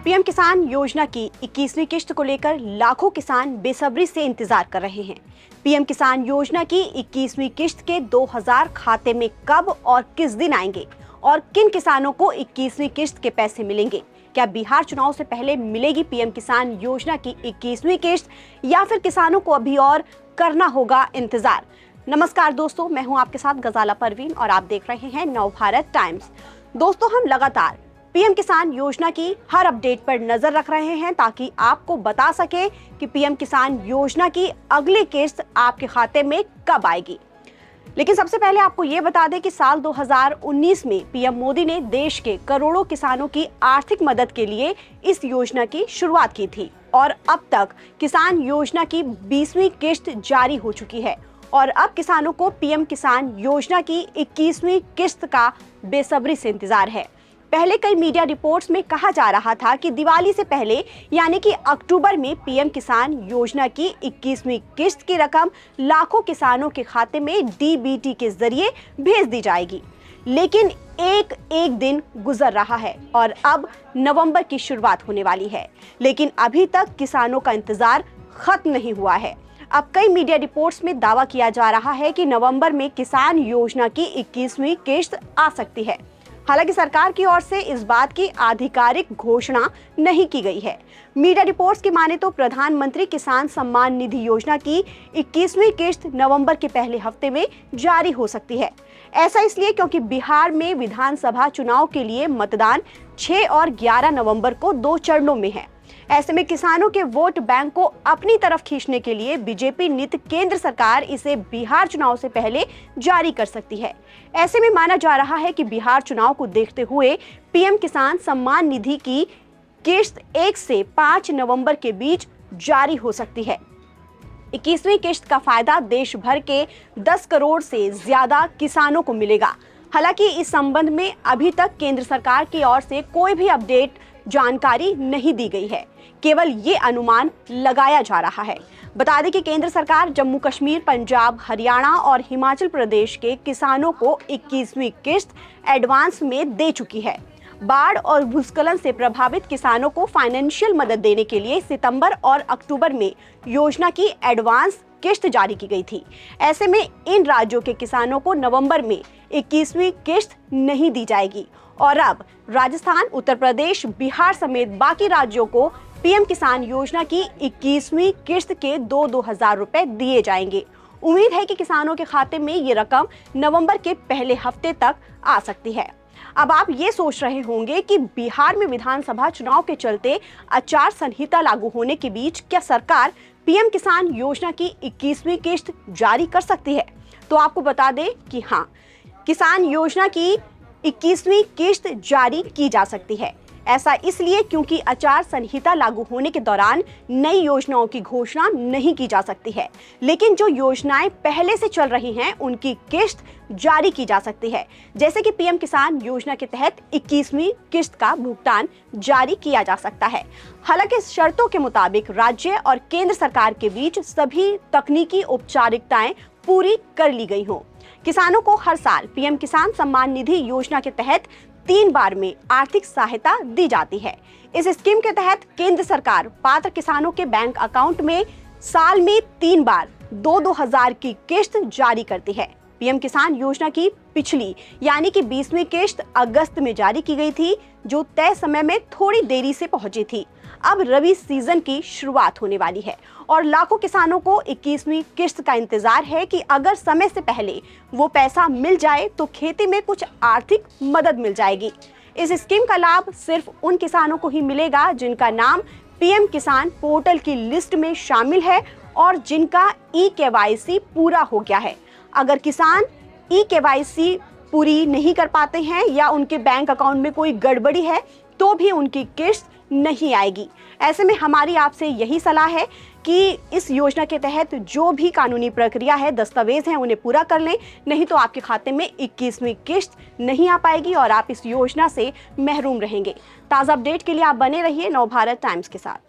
PM किसान योजना की 21वीं किश्त को लेकर लाखों किसान बेसब्री से इंतजार कर रहे हैं। पीएम किसान योजना की 21वीं किश्त के 2000 खाते में कब और किस दिन आएंगे और किन किसानों को 21वीं किश्त के पैसे मिलेंगे? क्या बिहार चुनाव से पहले मिलेगी पीएम किसान योजना की 21वीं किश्त या फिर किसानों को अभी और करना होगा इंतजार? नमस्कार दोस्तों, मैं हूं आपके साथ गजाला परवीन और आप देख रहे हैं नवभारत टाइम्स। दोस्तों, हम लगातार पीएम किसान योजना की हर अपडेट पर नजर रख रहे हैं ताकि आपको बता सके कि पीएम किसान योजना की अगली किश्त आपके खाते में कब आएगी। लेकिन सबसे पहले आपको ये बता दें कि साल 2019 में पीएम मोदी ने देश के करोड़ों किसानों की आर्थिक मदद के लिए इस योजना की शुरुआत की थी और अब तक किसान योजना की 20वीं किश्त जारी हो चुकी है और अब किसानों को पीएम किसान योजना की 21वीं किश्त का बेसब्री से इंतजार है। पहले कई मीडिया रिपोर्ट्स में कहा जा रहा था कि दिवाली से पहले यानी कि अक्टूबर में पीएम किसान योजना की 21वीं किश्त की रकम लाखों किसानों के खाते में डीबीटी के जरिए भेज दी जाएगी। लेकिन एक दिन गुजर रहा है और अब नवंबर की शुरुआत होने वाली है, लेकिन अभी तक किसानों का इंतजार खत्म नहीं हुआ है। अब कई मीडिया रिपोर्ट्स में दावा किया जा रहा है कि नवंबर में किसान योजना की 21वीं किश्त आ सकती है। हालांकि सरकार की ओर से इस बात की आधिकारिक घोषणा नहीं की गई है। मीडिया रिपोर्ट्स की माने तो प्रधानमंत्री किसान सम्मान निधि योजना की 21वीं किश्त नवंबर के पहले हफ्ते में जारी हो सकती है। ऐसा इसलिए क्योंकि बिहार में विधानसभा चुनाव के लिए मतदान 6 और 11 नवंबर को 2 चरणों में है। ऐसे में किसानों के वोट बैंक को अपनी तरफ खींचने के लिए बीजेपी नीति केंद्र सरकार इसे बिहार चुनाव से पहले जारी कर सकती है। ऐसे में माना जा रहा है कि बिहार चुनाव को देखते हुए पीएम किसान सम्मान निधि की किश्त 1 से 5 नवंबर के बीच जारी हो सकती है। 21वीं किश्त का फायदा देश भर के 10 करोड़ से ज्यादा किसानों को मिलेगा। हालांकि इस संबंध में अभी तक केंद्र सरकार की ओर से कोई भी अपडेट जानकारी नहीं दी गई है, केवल ये अनुमान लगाया जा रहा है। बता दें कि केंद्र सरकार जम्मू कश्मीर, पंजाब, हरियाणा और हिमाचल प्रदेश के किसानों को 21वीं किश्त एडवांस में दे चुकी है। बाढ़ और भूस्खलन से प्रभावित किसानों को फाइनेंशियल मदद देने के लिए सितंबर और अक्टूबर में योजना की एडवांस किश्त जारी की गई थी। ऐसे में इन राज्यों के किसानों को नवंबर में 21वीं किश्त नहीं दी जाएगी और अब राजस्थान, उत्तर प्रदेश, बिहार समेत बाकी राज्यों को पीएम किसान योजना की 21वीं किश्त के 2,000 रुपए दिए जाएंगे। उम्मीद है कि किसानों के खाते में ये रकम नवंबर के पहले हफ्ते तक आ सकती है। अब आप ये सोच रहे होंगे कि बिहार में विधानसभा चुनाव के चलते आचार संहिता लागू होने के बीच क्या सरकार पीएम किसान योजना की 21वीं किश्त जारी कर सकती है? तो आपको बता दें कि हाँ, किसान योजना की 21वीं किश्त जारी की जा सकती है। ऐसा इसलिए क्योंकि आचार संहिता लागू होने के दौरान नई योजनाओं की घोषणा नहीं की जा सकती है, लेकिन जो योजनाएं पहले से चल रही हैं उनकी किश्त जारी की जा सकती है। जैसे कि पीएम किसान योजना के तहत 21वीं किश्त का भुगतान जारी किया जा सकता है। हालांकि शर्तों के मुताबिक राज्य और केंद्र सरकार के बीच सभी तकनीकी औपचारिकताएं पूरी कर ली गई हों। किसानों को हर साल पीएम किसान सम्मान निधि योजना के तहत 3 बार में आर्थिक सहायता दी जाती है। इस स्कीम के तहत केंद्र सरकार पात्र किसानों के बैंक अकाउंट में साल में 3 बार 2,000 की किश्त जारी करती है। पीएम किसान योजना की पिछली यानी कि 20वीं किश्त अगस्त में जारी की गई थी, जो तय समय में थोड़ी देरी से पहुंची थी। अब रबी सीजन की शुरुआत होने वाली है और लाखों किसानों को 21वीं किश्त का इंतजार है कि अगर समय से पहले वो पैसा मिल जाए तो खेती में कुछ आर्थिक मदद मिल जाएगी। इस स्कीम का लाभ सिर्फ उन किसानों को ही मिलेगा जिनका नाम पीएम किसान पोर्टल की लिस्ट में शामिल है और जिनका ई-केवाईसी पूरा हो गया है। अगर किसान ई-केवाईसी पूरी नहीं कर पाते हैं या उनके बैंक अकाउंट में कोई गड़बड़ी है तो भी उनकी किश्त नहीं आएगी। ऐसे में हमारी आपसे यही सलाह है कि इस योजना के तहत जो भी कानूनी प्रक्रिया है, दस्तावेज हैं, उन्हें पूरा कर लें, नहीं तो आपके खाते में 21वीं किश्त नहीं आ पाएगी और आप इस योजना से महरूम रहेंगे। ताज़ा अपडेट के लिए आप बने रहिए नवभारत टाइम्स के साथ।